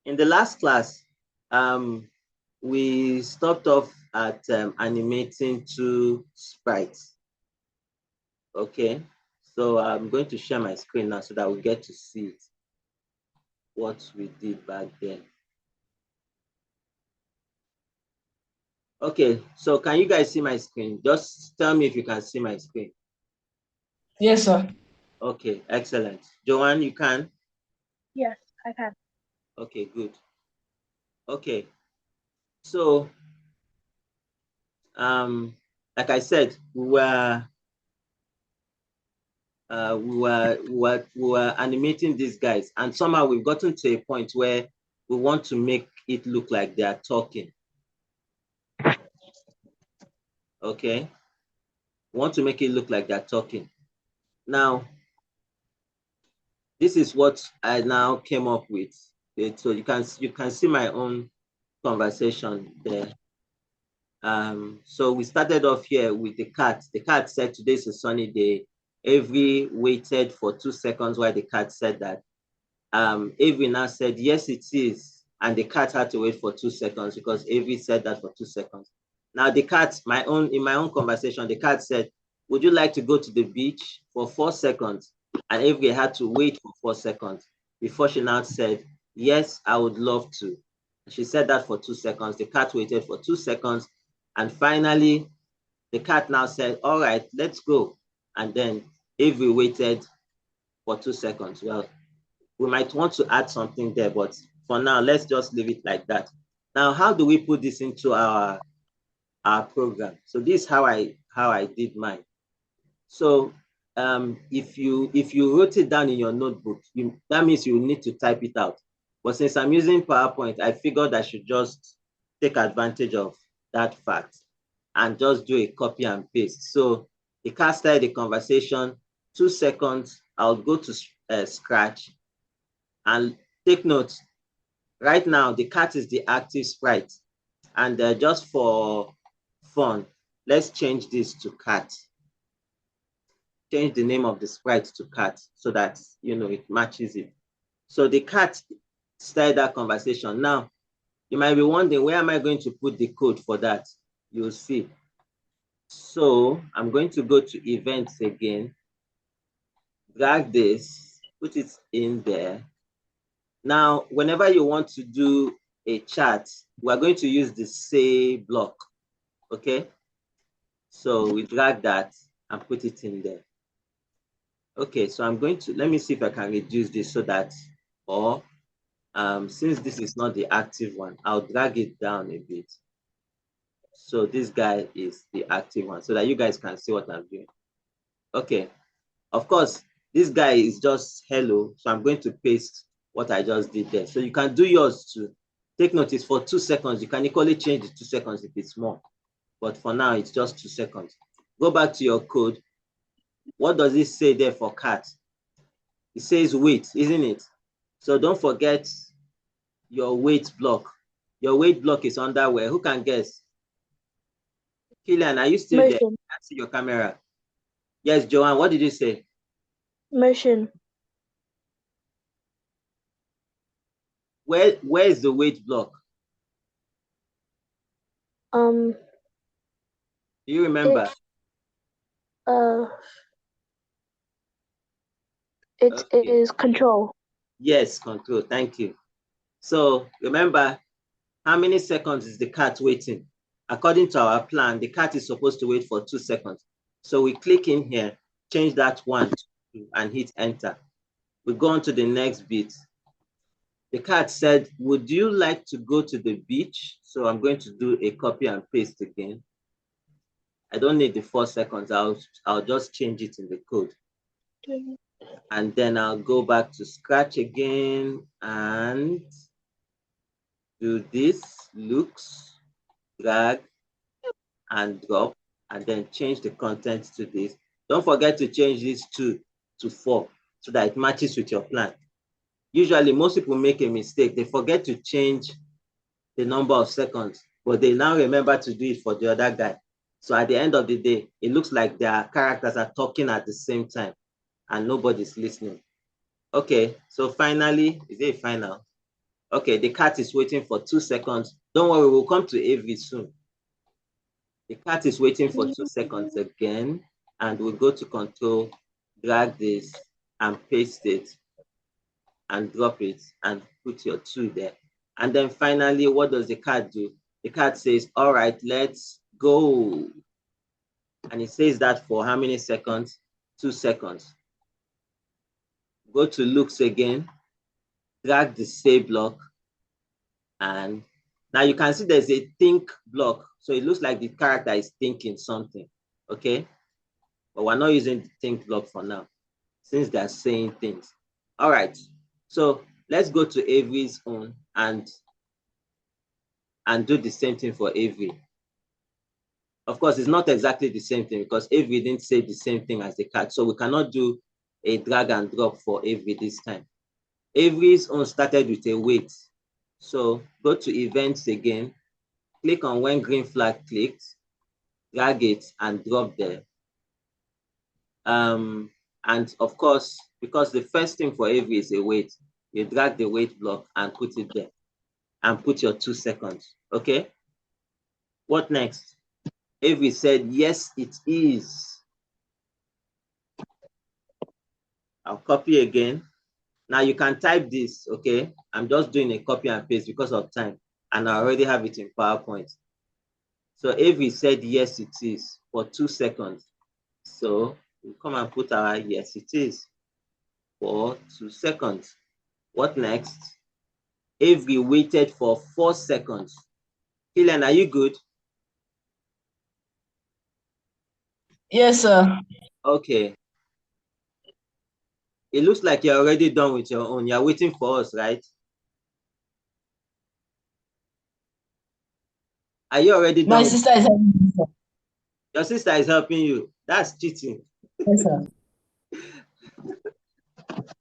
In the last class, we stopped off at animating two sprites. Okay, so I'm going to share my screen now so that we get to see it, what we did back then. Okay, so can you guys see my screen? Just tell me if you can see my screen. Yes, sir. Okay, excellent. Joanne, you can? Yes, I can. Okay, good. Okay, so like I said, we were animating these guys, and somehow we've gotten to a point where we want to make it look like they are talking. Okay, we want to make it look like they're talking. Now, this is what I now came up with. So you can see my own conversation there. So we started off here with the cat. The cat said today's a sunny day. Avery waited for 2 seconds while the cat said that. Avery now said, yes, it is. And the cat had to wait for 2 seconds because Avery said that for 2 seconds. Now the cat, in my own conversation, the cat said, would you like to go to the beach for 4 seconds? And Avery had to wait for 4 seconds before she now said, yes, I would love to. She said that for 2 seconds. The cat waited for 2 seconds. And finally, the cat now said, all right, let's go. And then Avery waited for 2 seconds. Well, we might want to add something there, but for now, let's just leave it like that. Now, how do we put this into our program? So this is how I did mine. So if you wrote it down in your notebook, that means you need to type it out. But since I'm using PowerPoint, I figured I should just take advantage of that fact and just do a copy and paste. So the cat started the conversation, 2 seconds, I'll go to Scratch. And take note, right now, the cat is the active sprite. And just for fun, let's change this to cat. Change the name of the sprite to cat so that, it matches it. So the cat started that conversation. Now, you might be wondering, where am I going to put the code for that? You'll see. So I'm going to go to events again, drag this, put it in there. Now, whenever you want to do a chart, we're going to use the say block, okay? So we drag that and put it in there. Okay, so I'm going to, let me see if I can reduce this so that, or since this is not the active one, I'll drag it down a bit. So this guy is the active one so that you guys can see what I'm doing. Okay, of course, this guy is just hello, so I'm going to paste what I just did there. So you can do yours too. Take notice for 2 seconds. You can equally change the 2 seconds if it's more. But for now, it's just 2 seconds. Go back to your code. What does it say there for cat? It says wait, isn't it? So don't forget your wait block. Your wait block is under where? Who can guess? Killian, are you still Motion. there? I see your camera. Yes, Joanne, what did you say? Motion. Where is the wait block? Do you remember? It is control. Yes, control. Thank you. So remember, how many seconds is the cat waiting? According to our plan, the cat is supposed to wait for 2 seconds. So we click in here, change that 1 to 2, and hit enter. We go on to the next bit. The cat said, would you like to go to the beach? So I'm going to do a copy and paste again. I don't need the 4 seconds. I'll just change it in the code. And then I'll go back to Scratch again and do this, looks, drag, and drop, and then change the content to this. Don't forget to change this to 4 so that it matches with your plan. Usually, most people make a mistake. They forget to change the number of seconds, but they now remember to do it for the other guy. So at the end of the day, it looks like their characters are talking at the same time and nobody's listening. Okay, so finally, is it final? Okay, the cat is waiting for 2 seconds. Don't worry, we'll come to Avery soon. The cat is waiting for 2 seconds again, and we'll go to control, drag this, and paste it, and drop it, and put your 2 there. And then finally, what does the cat do? The cat says, all right, let's go. And it says that for how many seconds? 2 seconds. Go to looks again, drag the say block, and now you can see there's a think block. So it looks like the character is thinking something, okay? But we're not using the think block for now, since they're saying things. All right, so let's go to Avery's own and do the same thing for Avery. Of course, it's not exactly the same thing because Avery didn't say the same thing as the cat. So we cannot do a drag and drop for Avery this time. Avery's own started with a wait. So go to events again, click on when green flag clicked, drag it and drop there. And of course, because the first thing for Avery is a wait, you drag the wait block and put it there and put your 2 seconds, okay? What next? Avery said, yes, it is. I'll copy again. Now you can type this, okay? I'm just doing a copy and paste because of time, and I already have it in PowerPoint. So Avery said, yes, it is for 2 seconds. So we'll come and put our yes, it is for 2 seconds. What next? Avery waited for 4 seconds. Helen, are you good? Yes, sir. Okay. It looks like you're already done with your own. You're waiting for us, right? Are you already done? My sister is helping me, sir. Your sister is helping you. That's cheating. Yes, sir.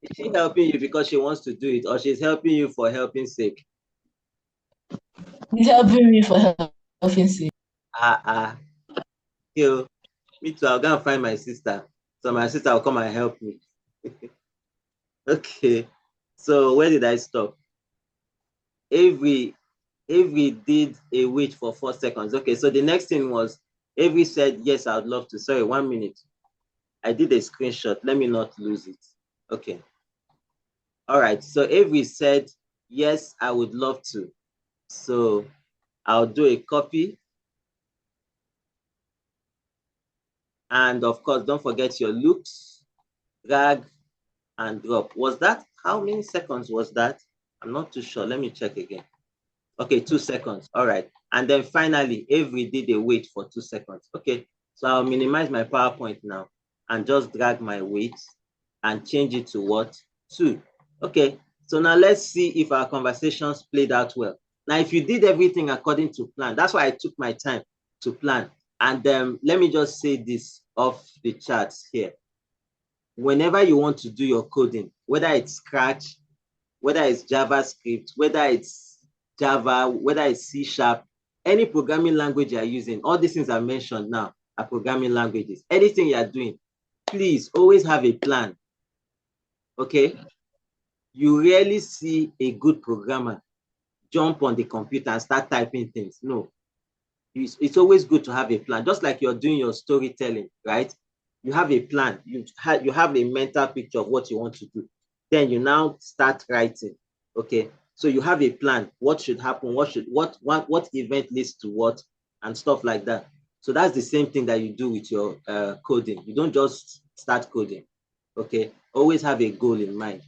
Is she helping you because she wants to do it, or she's helping you for helping sake? He's helping me for helping sake. Yo, me too. I'll go and find my sister. So my sister will come and help me. Okay. So where did I stop? Avery did a wait for 4 seconds. Okay, so the next thing was Avery said, yes, I would love to. Sorry, 1 minute. I did a screenshot. Let me not lose it. Okay. All right. So Avery said, yes, I would love to. So I'll do a copy. And of course, don't forget your looks, drag and drop. Was that, how many seconds was that? I'm not too sure. Let me check again. Okay, 2 seconds. All right. And then finally, Avery did a wait for 2 seconds. Okay. So I'll minimize my PowerPoint now and just drag my wait and change it to what? 2. Okay. So now let's see if our conversations played out well. Now, if you did everything according to plan, that's why I took my time to plan. And let me just say this off the charts here. Whenever you want to do your coding, whether it's Scratch, whether it's JavaScript, whether it's Java, whether it's C#, any programming language you're using, all these things I mentioned now are programming languages. Anything you're doing, please always have a plan, okay? You rarely see a good programmer jump on the computer and start typing things. No, it's always good to have a plan. Just like you're doing your storytelling, right? You have a plan. You have a mental picture of what you want to do. Then you now start writing. Okay, so you have a plan. What should happen? What event leads to what, and stuff like that. So that's the same thing that you do with your coding. You don't just start coding. Okay, always have a goal in mind.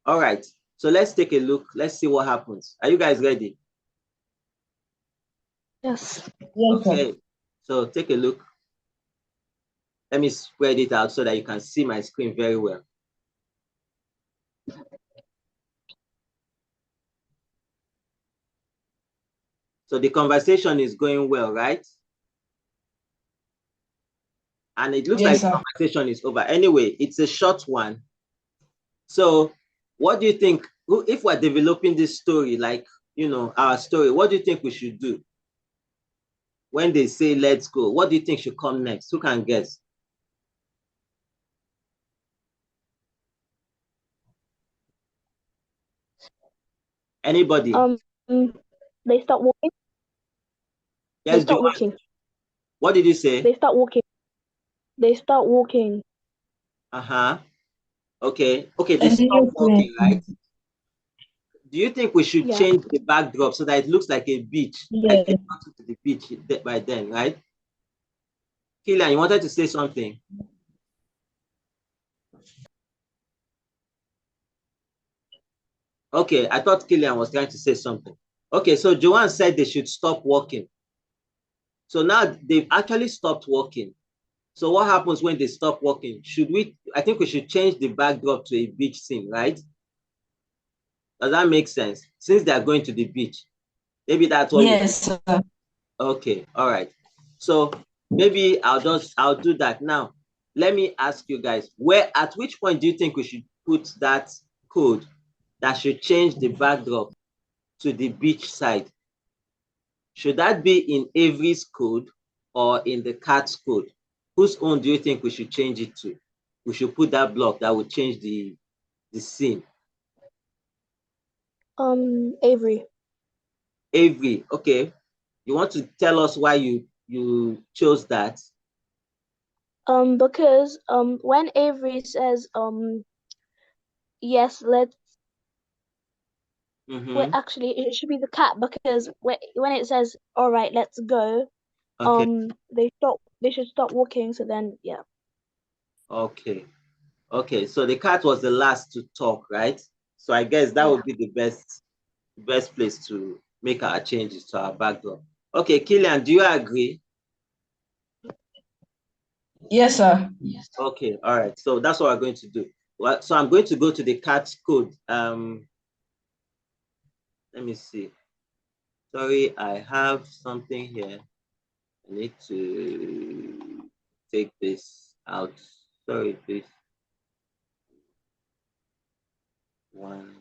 All right. So let's take a look. Let's see what happens. Are you guys ready? Yes. Yes, sir. Okay. So take a look. Let me spread it out so that you can see my screen very well. So the conversation is going well, right? And it looks Yes, like sir. the conversation is over. Anyway, it's a short one. So what do you think, if we're developing this story, like, our story, what do you think we should do? When they say, let's go, what do you think should come next? Who can guess? Anybody? They start walking. They Yes, start Joanne. walking. What did you say? They start walking. They start walking. Uh-huh. Okay. Okay, they stop Aeroplane. walking, right? Do you think we should Yeah. change the backdrop so that it looks like a beach? Like Yes. we've gotten to the beach by then, right? Killian, you wanted to say something? Okay, I thought Killian was trying to say something. Okay, so Joanne said they should stop walking. So now they've actually stopped walking. So what happens when they stop walking? I think we should change the backdrop to a beach scene, right? Does that make sense? Since they are going to the beach, maybe that's what we should. Yes, sir. Okay, all right. So maybe I'll do that now. Let me ask you guys, at which point do you think we should put that code that should change the backdrop to the beach side? Should that be in Avery's code or in the cat's code? Whose own do you think we should change it to? We should put that block that would change the scene. Avery. Avery, okay. You want to tell us why you chose that? Because when Avery says yes, let's. Wait, Mm-hmm. actually, it should be the cat because when it says all right, let's go. Okay. They stop. They should stop walking. So then, yeah. Okay. Okay. So the cat was the last to talk, right? So I guess that Yeah. would be the best place to make our changes to our backdrop. Okay, Killian, do you agree? Yes, sir. Okay, all right. So that's what we're going to do. Well, so I'm going to go to the cat's code. Let me see. Sorry, I have something here. I need to take this out. Sorry, please. One.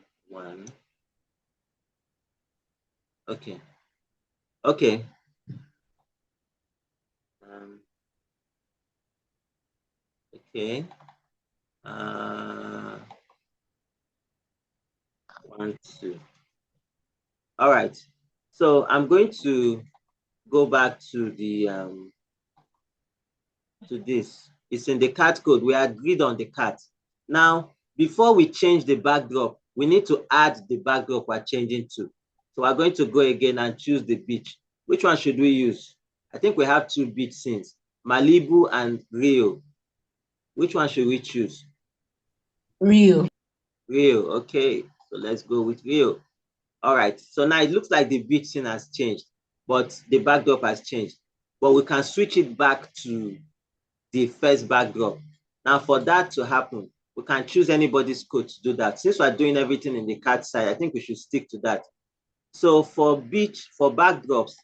Okay. Okay. Um, okay. Uh, 1, 2. All right. So I'm going to go back to the to this. It's in the cat code. We agreed on the cat. Now, before we change the backdrop, we need to add the backdrop we're changing to. So we're going to go again and choose the beach. Which one should we use? I think we have two beach scenes, Malibu and Rio. Which one should we choose? Real. Rio, okay. So let's go with Rio. All right, so now it looks like the beach scene has changed, but the backdrop has changed. But we can switch it back to the first backdrop. Now for that to happen, we can choose anybody's code to do that. Since we're doing everything in the cat side, I think we should stick to that. So for backdrops,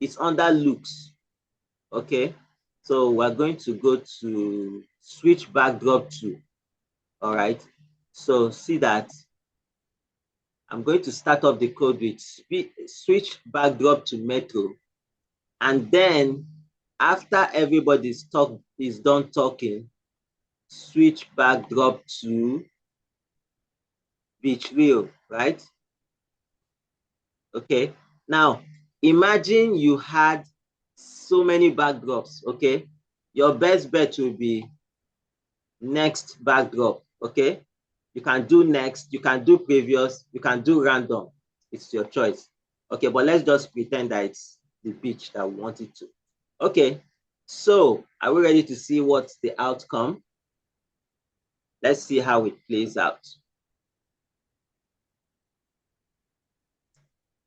it's under looks, okay? So we're going to go to switch backdrop to, all right? So see that I'm going to start up the code with switch backdrop to metro. And then after everybody's is done talking, switch backdrop to beach view, right? Okay. Now, imagine you had so many backdrops, okay? Your best bet will be next backdrop, okay? You can do next, you can do previous, you can do random. It's your choice. Okay, but let's just pretend that it's the beach that we want it to. Okay, so are we ready to see what's the outcome? Let's see how it plays out.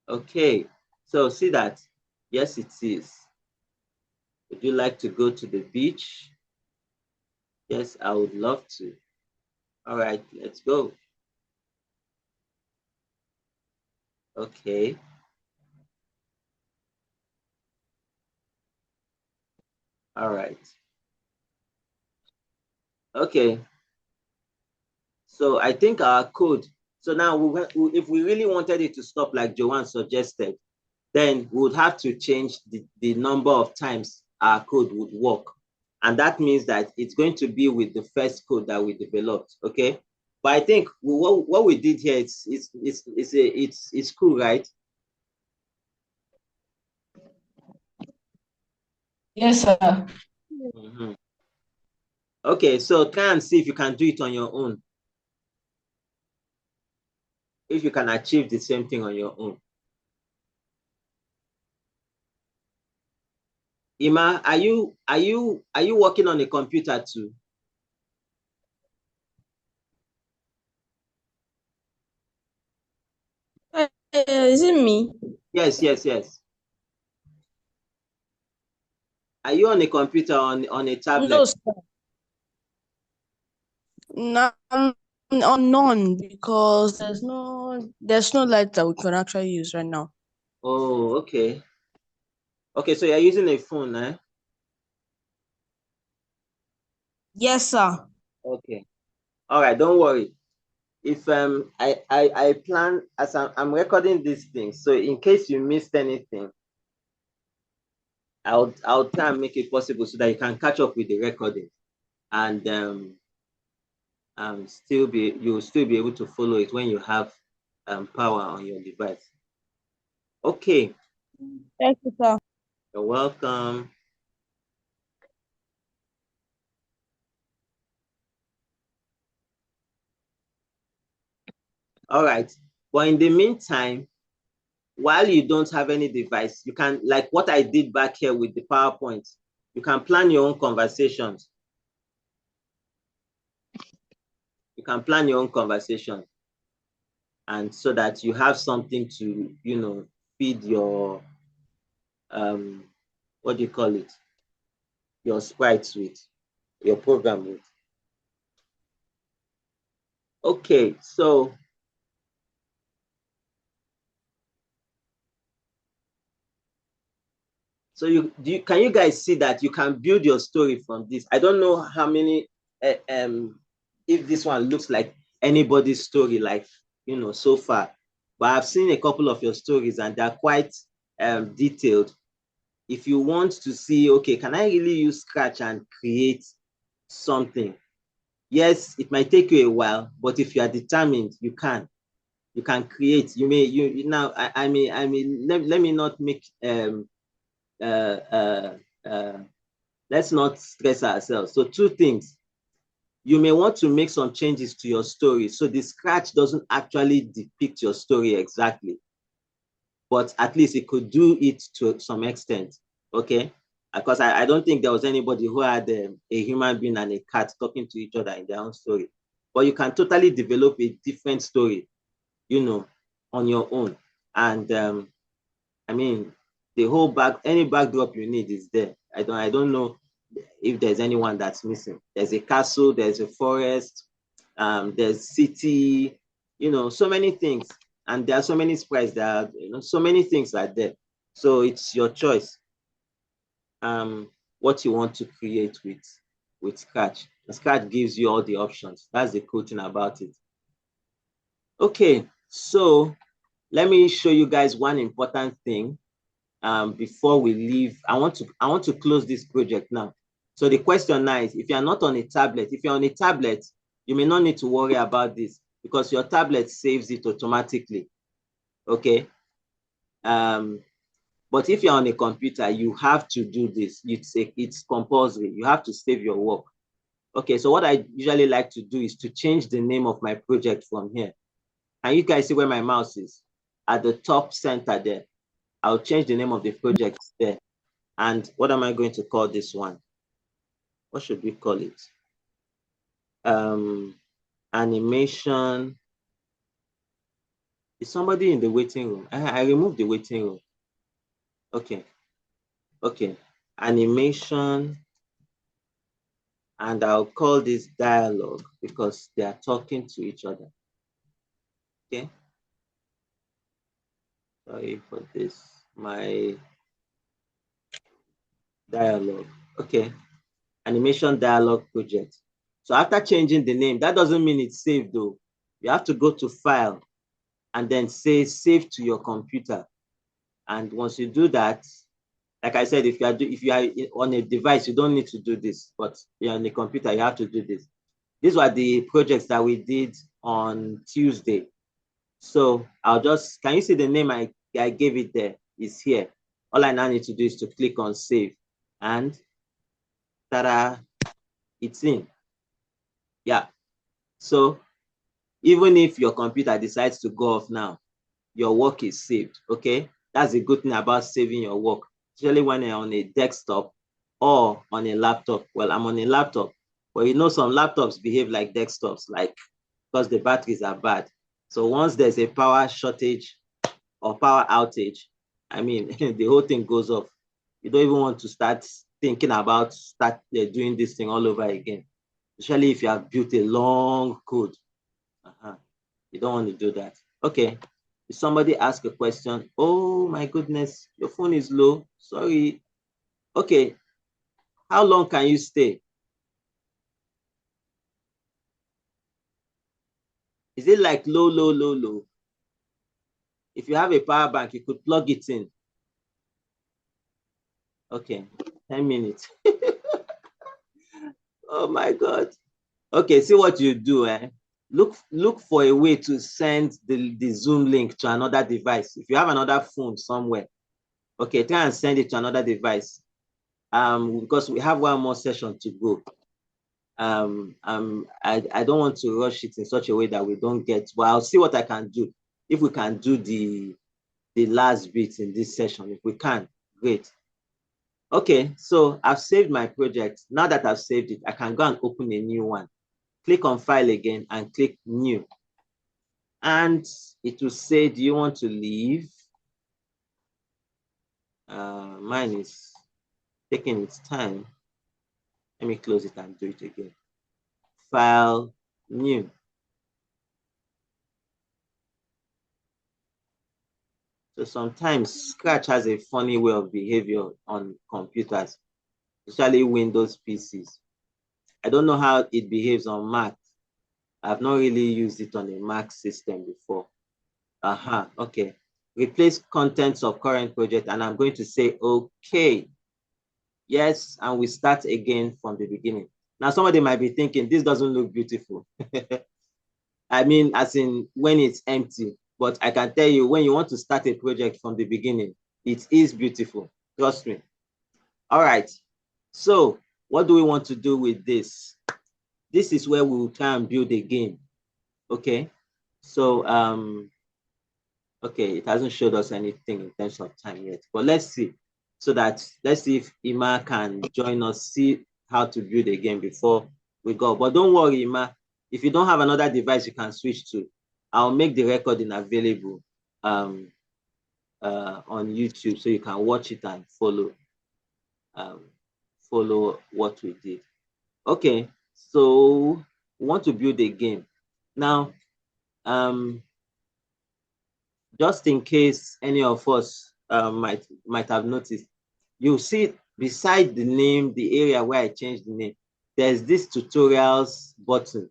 Okay, so see that? Yes, it is. Would you like to go to the beach? Yes, I would love to. All right, let's go. Okay. All right. Okay. So I think our code, so now if we really wanted it to stop like Joanne suggested, then we would have to change the number of times our code would work. And that means that it's going to be with the first code that we developed, okay? But I think what we did here, it's cool, right? Yes, sir. Mm-hmm. Okay, so try and see if you can do it on your own. If you can achieve the same thing on your own. Ima, are you working on a computer too? Is it me? Yes, yes, yes. Are you on a computer on a tablet? No, sir. No, on none because there's no light that we can actually use right now. Oh, okay. Okay, so you're using a phone, eh? Yes, sir. Okay. All right, don't worry. If I plan as I'm recording these things, so in case you missed anything, I'll try and make it possible so that you can catch up with the recording and you'll still be able to follow it when you have power on your device. Okay, Thank you, sir. you're welcome. All right, but in the meantime, while you don't have any device, you can, like what I did back here with the PowerPoint, you can plan your own conversations. You can plan your own conversation, and so that you have something to, feed your what do you call it, your sprites with, your program with. Okay, so can you guys see that you can build your story from this? I don't know how many if this one looks like anybody's story, like so far, but I've seen a couple of your stories and they're quite detailed. If you want to see, okay, can I really use Scratch and create something? Yes, it might take you a while, but if you are determined, you can create. You now let me not make uh, uh, uh, let's not stress ourselves. So two things. You may want to make some changes to your story. So the Scratch doesn't actually depict your story exactly, but at least it could do it to some extent. Okay. Because I don't think there was anybody who had a human being and a cat talking to each other in their own story. But you can totally develop a different story, on your own. And I mean, the whole any backdrop you need is there. I don't know if there's anyone that's missing. There's a castle, there's a forest, there's city, so many things. And there are so many sprites that are, so many things are there. So it's your choice. What you want to create with Scratch. And Scratch gives you all the options. That's the cool thing about it. Okay, so let me show you guys one important thing before we leave. I want to close this project now. So the question now is, if you're not on a tablet, if you're on a tablet, you may not need to worry about this because your tablet saves it automatically. Okay. But if you're on a computer, you have to do this. It's compulsory. You have to save your work. Okay, so what I usually like to do is to change the name of my project from here. And you guys see where my mouse is? At the top center there. I'll change the name of the project there. And what am I going to call this one? What should we call it? Animation. Is somebody in the waiting room? I removed the waiting room. Okay. Okay. Animation. And I'll call this dialogue because they are talking to each other. Okay. Sorry for this. My dialogue. Okay. Animation dialogue project. So after changing the name, that doesn't mean it's saved though. You have to go to file and then say save to your computer. And once you do that, like I said, if you are on a device, you don't need to do this. But if you're on a computer, you have to do this. these were the projects that we did on Tuesday. So I'll just, can you see the name I gave it there? It's here. All I now need to do is to click on save, and ta-da, it's in. Yeah. So even if your computer decides to go off now, your work is saved, okay? That's a good thing about saving your work, especially when you're on a desktop or on a laptop. Well, I'm on a laptop, but you know some laptops behave like desktops, like because the batteries are bad. So once there's a power shortage or power outage, I mean, the whole thing goes off. You don't even want to start thinking about doing this thing all over again, especially if you have built a long code. You don't want to do that. Okay. If somebody ask a question, oh my goodness, your phone is low. Sorry. Okay. How long can you stay? Is it like low, low, low, low? If you have a power bank, you could plug it in. Okay, 10 minutes. Oh my God. Okay, see what you do. Look for a way to send the Zoom link to another device. If you have another phone somewhere, okay, try and send it to another device. Because we have one more session to go. I don't want to rush it in such a way that we don't get, but I'll see what I can do. If we can do the last bit in this session, if we can, great. Okay, so I've saved my project. Now that I've saved it, I can go and open a new one. Click on file again and click new. And it will say, do you want to leave? Mine is taking its time. Let me close it and do it again. File, new. So sometimes Scratch has a funny way of behavior on computers, especially Windows PCs. I don't know how it behaves on Mac. I've not really used it on a Mac system before. Okay. Replace contents of current project, and I'm going to say, okay. Yes, and we start again from the beginning. Now, somebody might be thinking, this doesn't look beautiful. I mean, as in when it's empty. But I can tell you, when you want to start a project from the beginning, it is beautiful. Trust me. All right. So what do we want to do with this? This is where we will try and build a game. Okay. So, okay, it hasn't showed us anything in terms of time yet, but let's see. Let's see if Ima can join us, see how to build a game before we go. But don't worry, Ima. If you don't have another device you can switch to, I'll make the recording available on YouTube so you can watch it and follow what we did. Okay, so we want to build a game. Now, just in case any of us might have noticed, you'll see beside the name, the area where I changed the name, there's this tutorials button.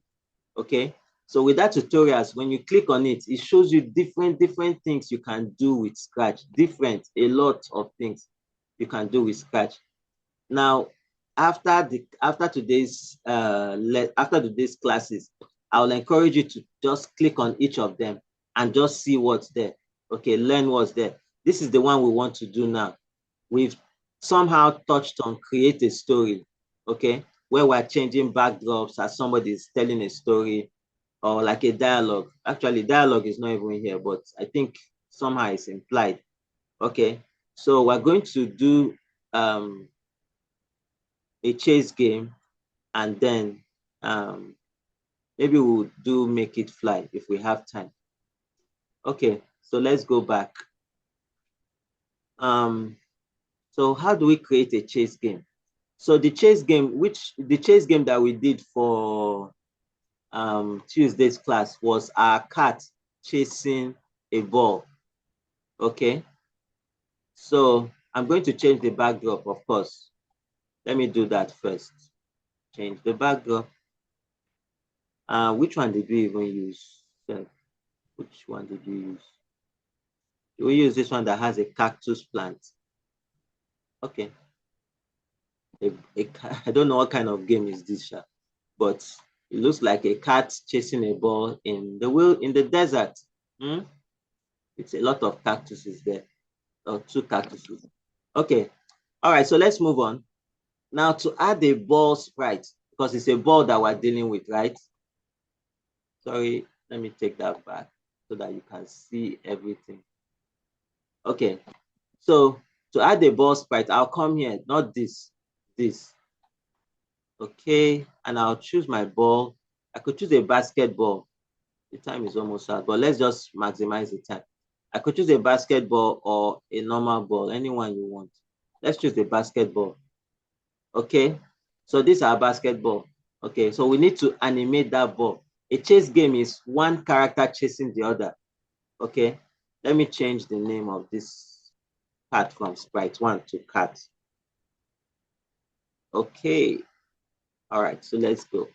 Okay, so with that tutorials, when you click on it, it shows you different things you can do with Scratch. A lot of things you can do with Scratch. Now, after today's classes, I'll encourage you to just click on each of them and just see what's there. Okay, learn what's there. This is the one we want to do now. We've somehow touched on create a story, okay, where we're changing backdrops as somebody is telling a story, or like a dialogue. Actually, dialogue is not even here, but I think somehow it's implied. Okay, so we're going to do a chase game, and then maybe we'll do make it fly if we have time. Okay, so let's go back. So how do we create a chase game? So the chase game that we did for Tuesday's class was our cat chasing a ball. Okay, so I'm going to change the backdrop, of course. Let me do that first. Change the backdrop. Which one did we even use? Which one did we use? We use this one that has a cactus plant. Okay. I don't know what kind of game is this, but It looks like a cat chasing a ball in the desert. It's a lot of cactuses there, or 2 cactuses. Okay, all right, so let's move on. Now to add a ball sprite, because it's a ball that we're dealing with, right? Sorry, let me take that back so that you can see everything. Okay, so to add a ball sprite, I'll come here, not this. Okay, and I'll choose my ball. I could choose a basketball. The time is almost out, but let's just maximize the time. I could choose a basketball or a normal ball, anyone you want. Let's choose the basketball. Okay, so this is our basketball. Okay, so we need to animate that ball. A chase game is one character chasing the other. Okay, let me change the name of this cat from sprite 1 to cat. Okay, all right, so let's go.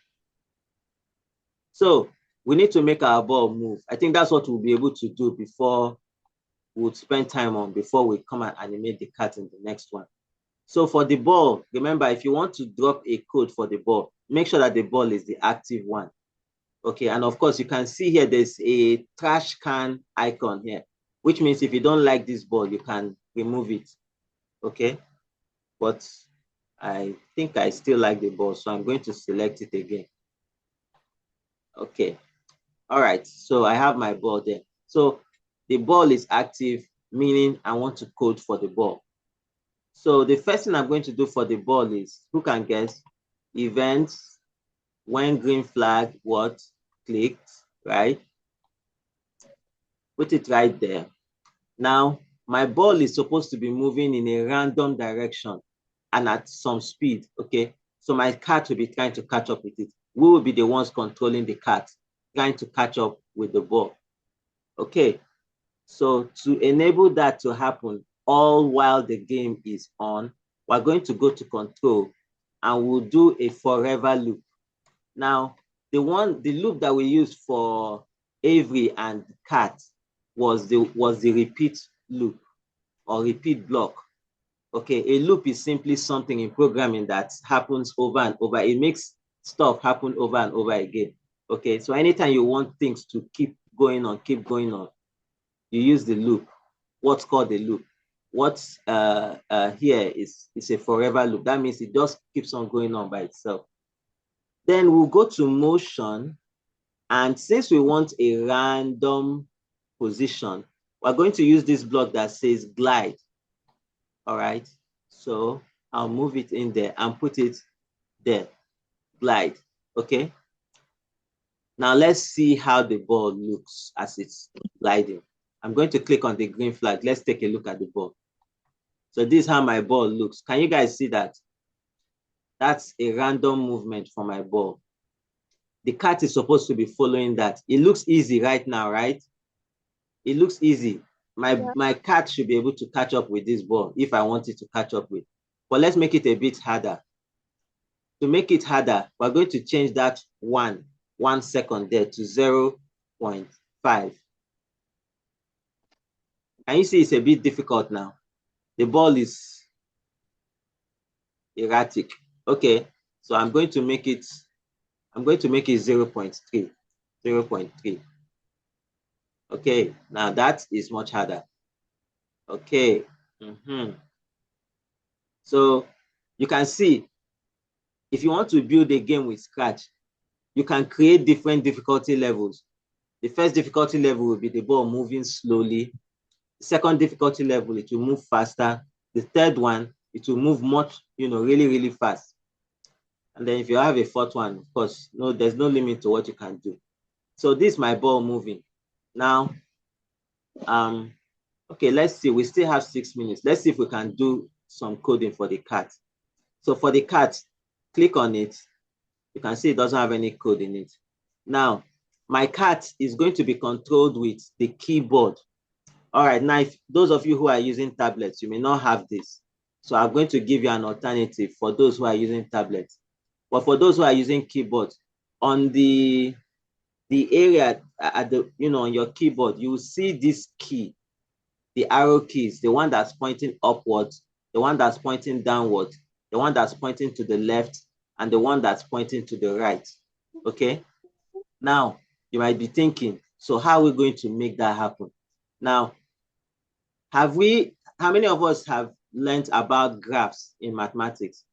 So we need to make our ball move. I think that's what we'll be able to do before we'll spend time on, before we come and animate the cat in the next one. So for the ball, remember, if you want to drop a code for the ball, make sure that the ball is the active one. Okay, and of course, you can see here, there's a trash can icon here, which means if you don't like this ball, you can remove it. Okay, but I think I still like the ball, so I'm going to select it again. Okay, all right, so I have my ball there. So the ball is active, meaning I want to code for the ball. So the first thing I'm going to do for the ball is, who can guess? Events, when green flag, what? Clicked, right? Put it right there. Now, my ball is supposed to be moving in a random direction and at some speed, okay? So my cat will be trying to catch up with it. We will be the ones controlling the cat, trying to catch up with the ball. Okay, so to enable that to happen all while the game is on, we're going to go to control and we'll do a forever loop. Now, the loop that we used for Avery and Cat was the repeat loop or repeat block. Okay, a loop is simply something in programming that happens over and over. It makes stuff happen over and over again. Okay, so anytime you want things to keep going on, you use the loop. What's called the loop? What's here is a forever loop. That means it just keeps on going on by itself. Then we'll go to motion, and since we want a random position, we're going to use this block that says glide. All right, so I'll move it in there and put it there, glide. Okay, now let's see how the ball looks as it's gliding. I'm going to click on the green flag. Let's take a look at the ball. So this is how my ball looks. Can you guys see that? That's a random movement for my ball. The cat is supposed to be following that. It looks easy right now, right? It looks easy. My cat should be able to catch up with this ball if I want it to catch up with. But let's make it a bit harder. To make it harder, we're going to change that 1 second there to 0.5. Can you see it's a bit difficult now? The ball is erratic. Okay, so I'm going to make it 0.3. 0.3. Okay, now that is much harder. Okay. So you can see, if you want to build a game with Scratch, you can create different difficulty levels. The first difficulty level will be the ball moving slowly. The second difficulty level, it will move faster. The third one, it will move much, really, really fast. And then if you have a fourth one, of course, there's no limit to what you can do. So this is my ball moving. Now, okay, let's see. We still have 6 minutes. Let's see if we can do some coding for the cat. So for the cat, click on it. You can see it doesn't have any code in it. Now, my cat is going to be controlled with the keyboard. All right, now, if those of you who are using tablets, you may not have this. So I'm going to give you an alternative for those who are using tablets. But for those who are using keyboard, on the area at the, on your keyboard, you will see this key, the arrow keys, the one that's pointing upwards, the one that's pointing downward, the one that's pointing to the left, and the one that's pointing to the right. Okay. Now, you might be thinking, so how are we going to make that happen? Now, how many of us have learned about graphs in mathematics?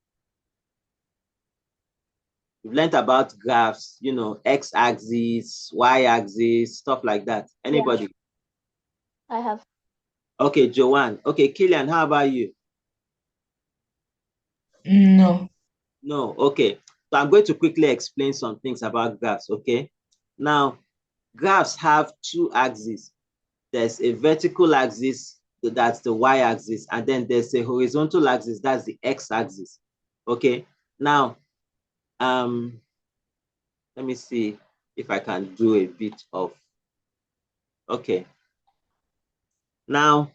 We've learned about graphs, you know, x-axis, y-axis, stuff like that. Anybody? I have. Okay, Joanne. Okay, Killian, how about you? No. No, okay. So I'm going to quickly explain some things about graphs, okay? Now, graphs have two axes. There's a vertical axis, that's the y-axis, and then there's a horizontal axis, that's the x-axis, okay? Now, let me see if I can do a bit of, okay. Now,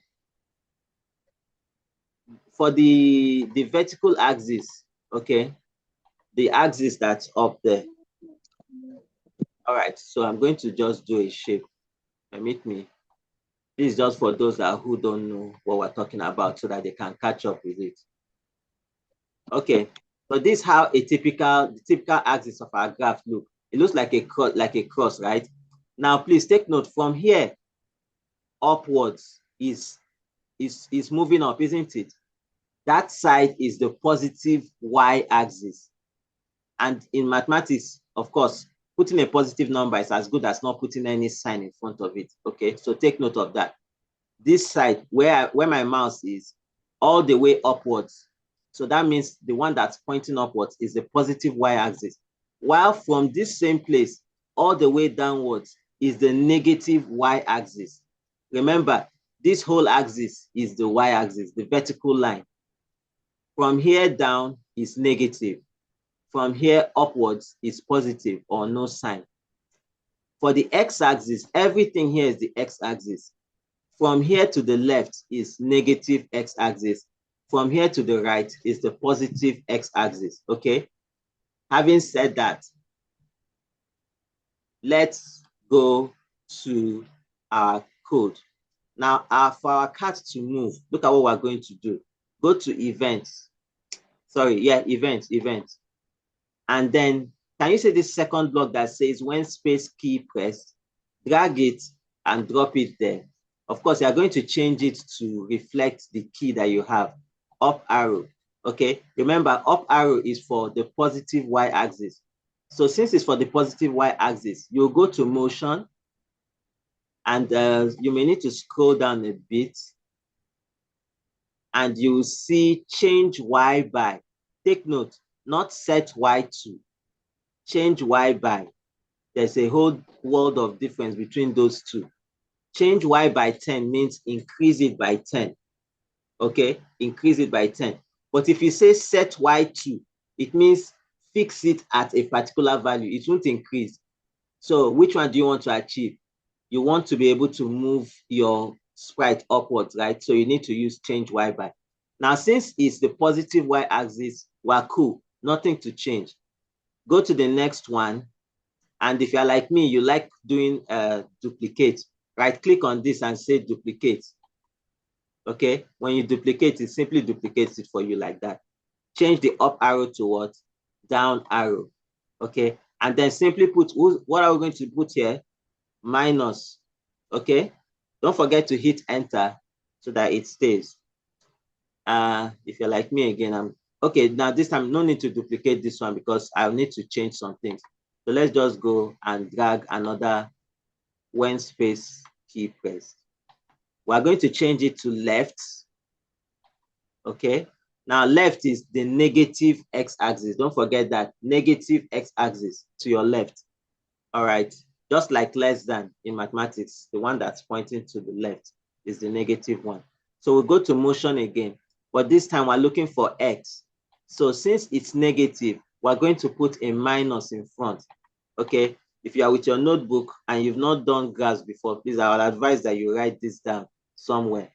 for the vertical axis, okay, the axis that's up there. All right, so I'm going to just do a shape. Permit me. This is just for those who don't know what we're talking about so that they can catch up with it. Okay, so this is how the typical axis of our graph look. It looks like a cross, right? Now, please take note, from here upwards is moving up, isn't it? That side is the positive y-axis. And in mathematics, of course, putting a positive number is as good as not putting any sign in front of it. Okay, so take note of that. This side, where my mouse is, all the way upwards. So that means the one that's pointing upwards is the positive y-axis. While from this same place, all the way downwards is the negative y-axis. Remember, this whole axis is the y-axis, the vertical line. From here down is negative. From here upwards is positive or no sign. For the x-axis, everything here is the x-axis. From here to the left is negative x-axis. From here to the right is the positive x-axis, okay? Having said that, let's go to our code. Now, for our cat to move, look at what we're going to do. Go to events. Sorry, yeah, events. And then, can you see this second block that says when space key pressed? Drag it and drop it there. Of course, you are going to change it to reflect the key that you have. Up arrow, okay? Remember, up arrow is for the positive y-axis. So since it's for the positive y-axis, you'll go to motion, and you may need to scroll down a bit, and you will see change y by. Take note, not set y to. Change y by. There's a whole world of difference between those two. Change y by 10 means increase it by 10. Okay, increase it by 10. But if you say set y to, it means fix it at a particular value. It won't increase. So which one do you want to achieve? You want to be able to move your sprite upwards, right? So you need to use change y by. Now, since it's the positive y-axis, we're cool. Nothing to change. Go to the next one. And if you're like me, you like doing duplicate, right? Click on this and say duplicate. Okay, when you duplicate, it simply duplicates it for you like that. Change the up arrow to what? Down arrow. Okay, and then simply put, what are we going to put here? Minus. Okay, don't forget to hit enter so that it stays. If you're like me again, okay, now this time no need to duplicate this one because I'll need to change some things. So let's just go and drag another when space key pressed. We're going to change it to left. Okay. Now left is the negative x-axis. Don't forget that negative x-axis to your left. All right. Just like less than in mathematics, the one that's pointing to the left is the negative one. So we'll go to motion again, but this time we're looking for x. So since it's negative, we're going to put a minus in front. Okay. If you are with your notebook and you've not done graphs before, please, I would advise that you write this down somewhere.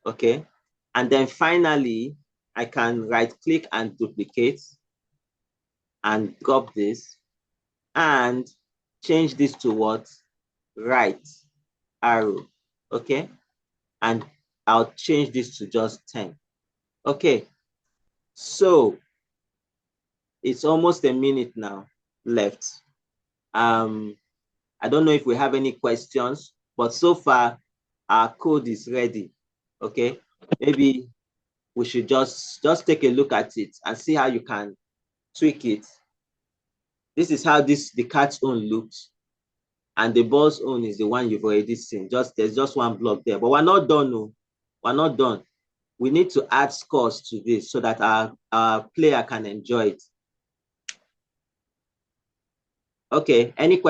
Okay. And then finally, I can right click and duplicate and drop this and change this to what? Right arrow. Okay. And I'll change this to just 10. Okay. So it's almost a minute now left. I don't know if we have any questions, but so far our code is ready. Okay, maybe we should just take a look at it and see how you can tweak it. This is how the cat's own looks, and the ball's own is the one you've already seen. There's just one block there, but we're not done. No, we're not done. We need to add scores to this so that our player can enjoy it. Okay, any questions?